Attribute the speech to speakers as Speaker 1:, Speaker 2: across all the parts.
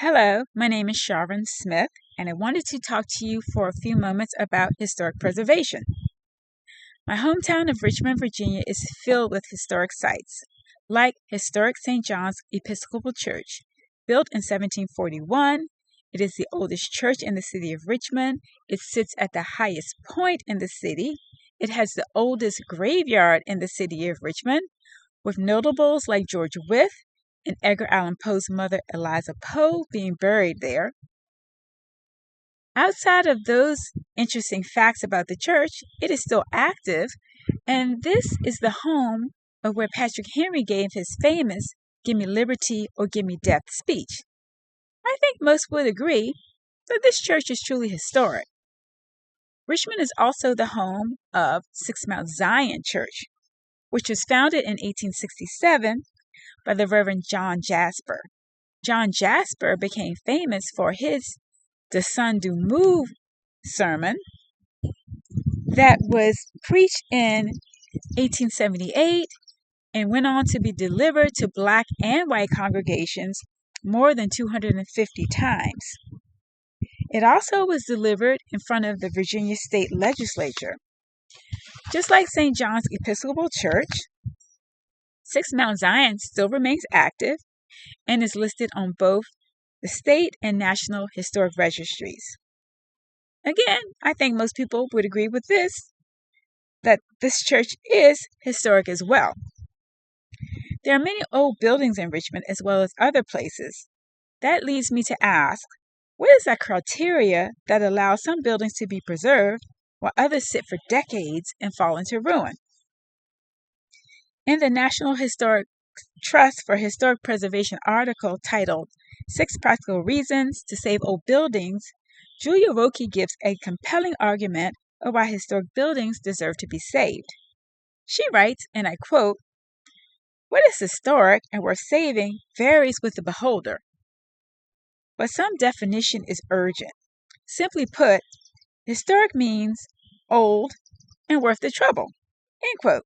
Speaker 1: Hello, my name is Sharon Smith, and I wanted to talk to you for a few moments about historic preservation. My hometown of Richmond, Virginia is filled with historic sites, like historic St. John's Episcopal Church. Built in 1741, it is the oldest church in the city of Richmond. It sits at the highest point in the city. It has the oldest graveyard in the city of Richmond, with notables like George Wythe and Edgar Allan Poe's mother, Eliza Poe, being buried there. Outside of those interesting facts about the church, it is still active, and this is the home of where Patrick Henry gave his famous "Give me liberty or give me death" speech. I think most would agree that this church is truly historic. Richmond is also the home of Six Mount Zion Church, which was founded in 1867 by the Reverend John Jasper. John Jasper became famous for his Descend du Move sermon that was preached in 1878 and went on to be delivered to black and white congregations more than 250 times. It also was delivered in front of the Virginia State Legislature. Just like St. John's Episcopal Church, Six Mount Zion still remains active and is listed on both the state and national historic registries. Again, I think most people would agree with this, that this church is historic as well. There are many old buildings in Richmond as well as other places. That leads me to ask, what is that criteria that allows some buildings to be preserved while others sit for decades and fall into ruin? In the National Historic Trust for Historic Preservation article titled 6 Practical Reasons to Save Old Buildings, Julia Roque gives a compelling argument of why historic buildings deserve to be saved. She writes, and I quote, "What is historic and worth saving varies with the beholder, but some definition is urgent. Simply put, historic means old and worth the trouble." End quote.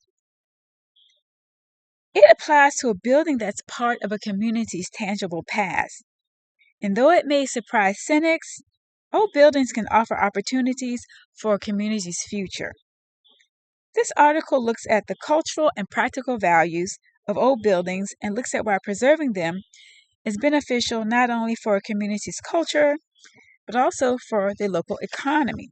Speaker 1: It applies to a building that's part of a community's tangible past. And though it may surprise cynics, old buildings can offer opportunities for a community's future. This article looks at the cultural and practical values of old buildings and looks at why preserving them is beneficial not only for a community's culture, but also for the local economy.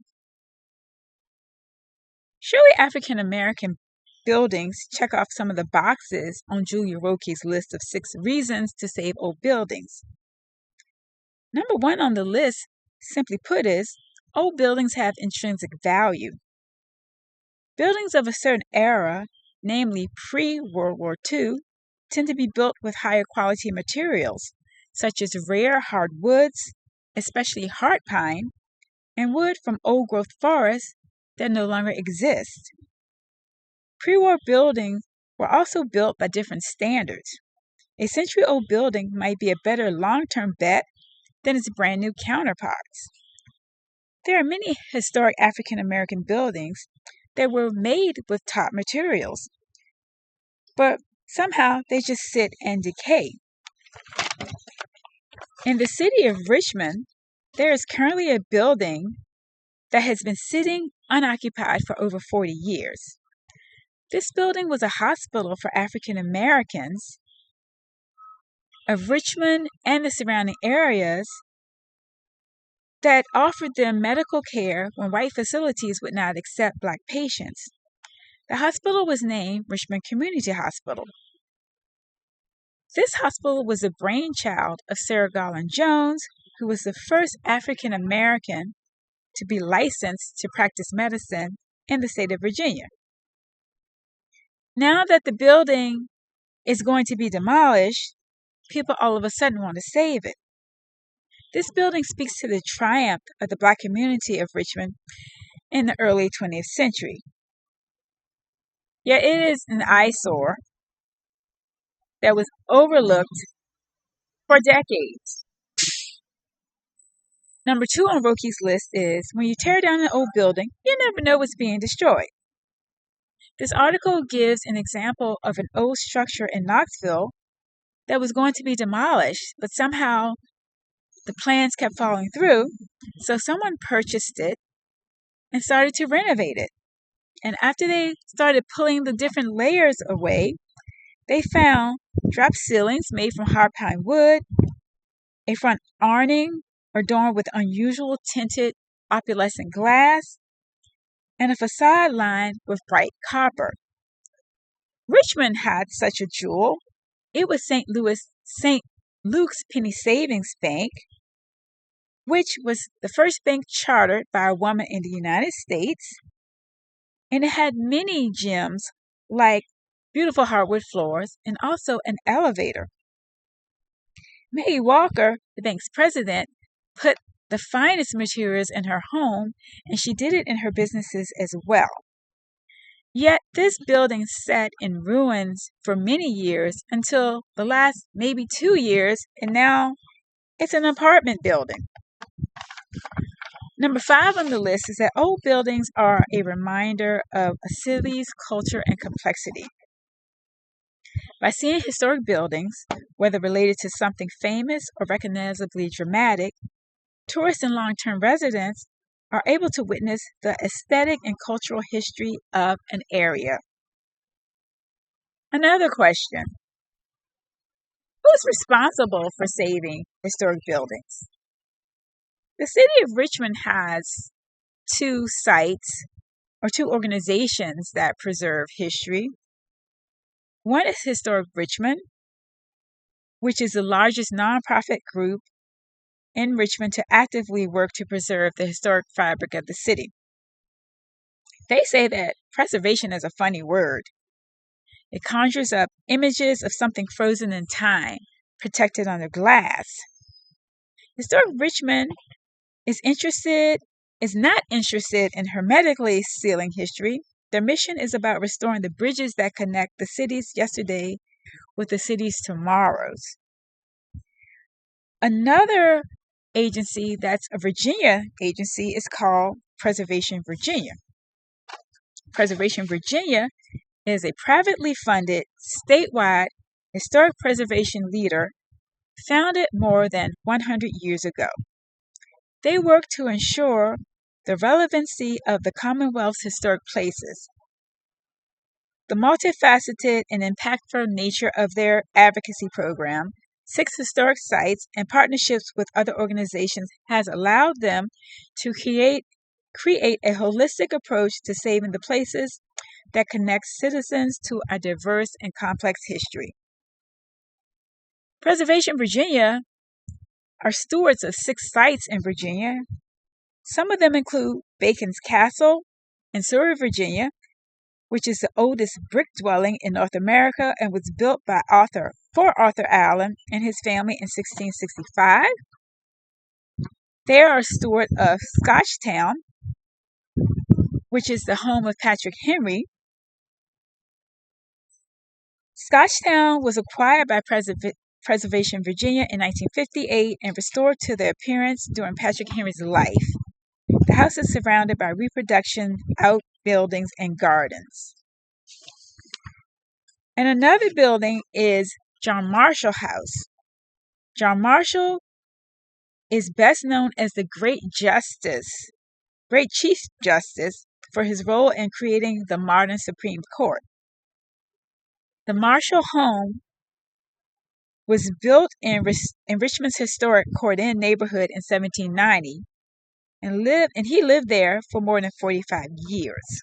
Speaker 1: Surely African American buildings check off some of the boxes on Julia Roque's list of 6 reasons to save old buildings. Number 1 on the list, simply put, is old buildings have intrinsic value. Buildings of a certain era, namely pre-World War II, tend to be built with higher quality materials, such as rare hardwoods, especially heart pine, and wood from old-growth forests that no longer exist. Pre-war buildings were also built by different standards. A century-old building might be a better long-term bet than its brand-new counterparts. There are many historic African American buildings that were made with top materials, but somehow they just sit and decay. In the city of Richmond, there is currently a building that has been sitting unoccupied for over 40 years. This building was a hospital for African Americans of Richmond and the surrounding areas that offered them medical care when white facilities would not accept black patients. The hospital was named Richmond Community Hospital. This hospital was the brainchild of Sarah Garland Jones, who was the first African American to be licensed to practice medicine in the state of Virginia. Now that the building is going to be demolished, people all of a sudden want to save it. This building speaks to the triumph of the black community of Richmond in the early 20th century. Yet it is an eyesore that was overlooked for decades. Number 2 on Roque's list is, when you tear down an old building, you never know what's being destroyed. This article gives an example of an old structure in Knoxville that was going to be demolished, but somehow the plans kept falling through, so someone purchased it and started to renovate it. And after they started pulling the different layers away, they found drop ceilings made from hard pine wood, a front awning adorned with unusual tinted opalescent glass, and a facade lined with bright copper. Richmond had such a jewel. It was St. Luke's Penny Savings Bank, which was the first bank chartered by a woman in the United States, and it had many gems like beautiful hardwood floors and also an elevator. Maggie Walker, the bank's president, put the finest materials in her home, and she did it in her businesses as well. Yet this building sat in ruins for many years until the last maybe 2 years, and now it's an apartment building. Number 5 on the list is that old buildings are a reminder of a city's culture and complexity. By seeing historic buildings, whether related to something famous or recognizably dramatic, tourists and long-term residents are able to witness the aesthetic and cultural history of an area. Another question: who's responsible for saving historic buildings? The city of Richmond has 2 sites or 2 organizations that preserve history. One is Historic Richmond, which is the largest nonprofit group in Richmond to actively work to preserve the historic fabric of the city. They say that preservation is a funny word. It conjures up images of something frozen in time, protected under glass. Historic Richmond is not interested in hermetically sealing history. Their mission is about restoring the bridges that connect the city's yesterday with the city's tomorrows. Another agency that's a Virginia agency is called Preservation Virginia. Preservation Virginia is a privately funded, statewide historic preservation leader founded more than 100 years ago. They work to ensure the relevancy of the Commonwealth's historic places. The multifaceted and impactful nature of their advocacy program, 6 historic sites, and partnerships with other organizations has allowed them to create a holistic approach to saving the places that connect citizens to a diverse and complex history. Preservation Virginia are stewards of 6 sites in Virginia. Some of them include Bacon's Castle in Surrey, Virginia, which is the oldest brick dwelling in North America and was built by Arthur Allen and his family in 1665. They are a steward of Scotchtown, which is the home of Patrick Henry. Scotchtown was acquired by Preservation Virginia in 1958 and restored to their appearance during Patrick Henry's life. The house is surrounded by reproduction outbuildings and gardens. And another building is John Marshall House. John Marshall is best known as the Great Chief Justice for his role in creating the modern Supreme Court. The Marshall home was built in Richmond's historic Court Inn neighborhood in 1790, and he lived there for more than 45 years.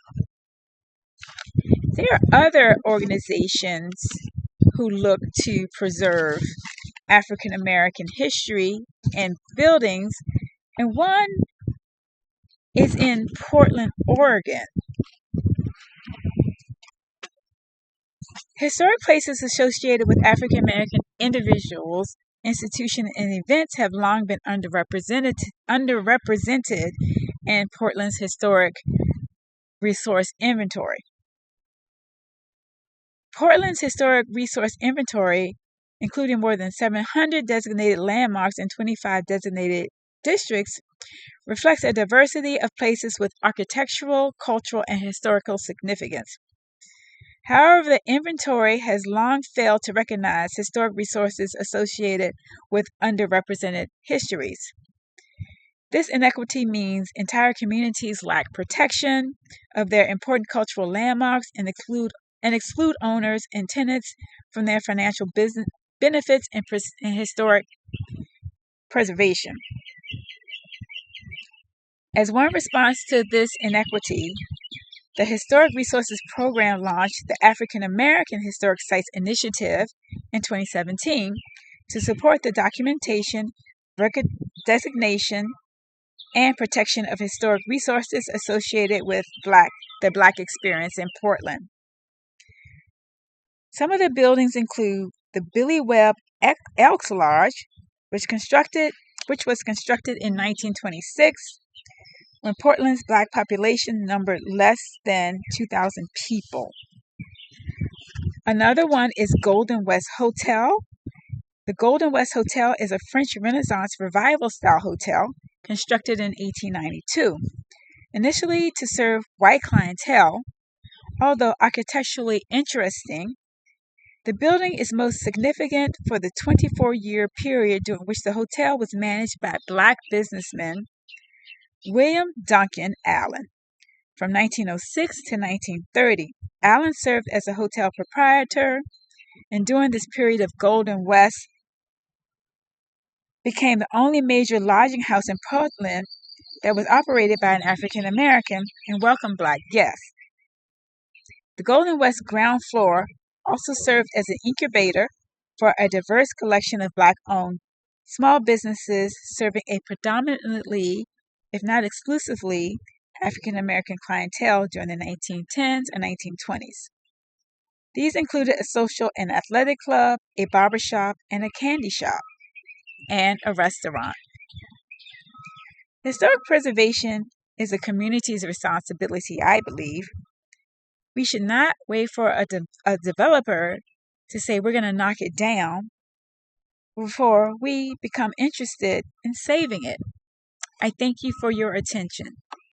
Speaker 1: There are other organizations who look to preserve African American history and buildings, and one is in Portland, Oregon. Historic places associated with African American individuals, institutions, and events have long been underrepresented in Portland's historic resource inventory. Portland's historic resource inventory, including more than 700 designated landmarks and 25 designated districts, reflects a diversity of places with architectural, cultural, and historical significance. However, the inventory has long failed to recognize historic resources associated with underrepresented histories. This inequity means entire communities lack protection of their important cultural landmarks and exclude owners and tenants from their financial business benefits and historic preservation. As one response to this inequity, the Historic Resources Program launched the African American Historic Sites Initiative in 2017 to support the documentation, record designation, and protection of historic resources associated with the Black experience in Portland. Some of the buildings include the Billy Webb Elks Lodge, which was constructed in 1926 when Portland's Black population numbered less than 2,000 people. Another one is Golden West Hotel. The Golden West Hotel is a French Renaissance revival style hotel constructed in 1892, initially to serve white clientele. Although architecturally interesting, the building is most significant for the 24-year period during which the hotel was managed by Black businessman William Duncan Allen. From 1906 to 1930, Allen served as a hotel proprietor, and during this period of Golden West became the only major lodging house in Portland that was operated by an African American and welcomed Black guests. The Golden West ground floor also served as an incubator for a diverse collection of Black-owned small businesses serving a predominantly, if not exclusively, African American clientele during the 1910s and 1920s. These included a social and athletic club, a barbershop, and a candy shop, and a restaurant. Historic preservation is a community's responsibility, I believe. We should not wait for a developer to say we're going to knock it down before we become interested in saving it. I thank you for your attention.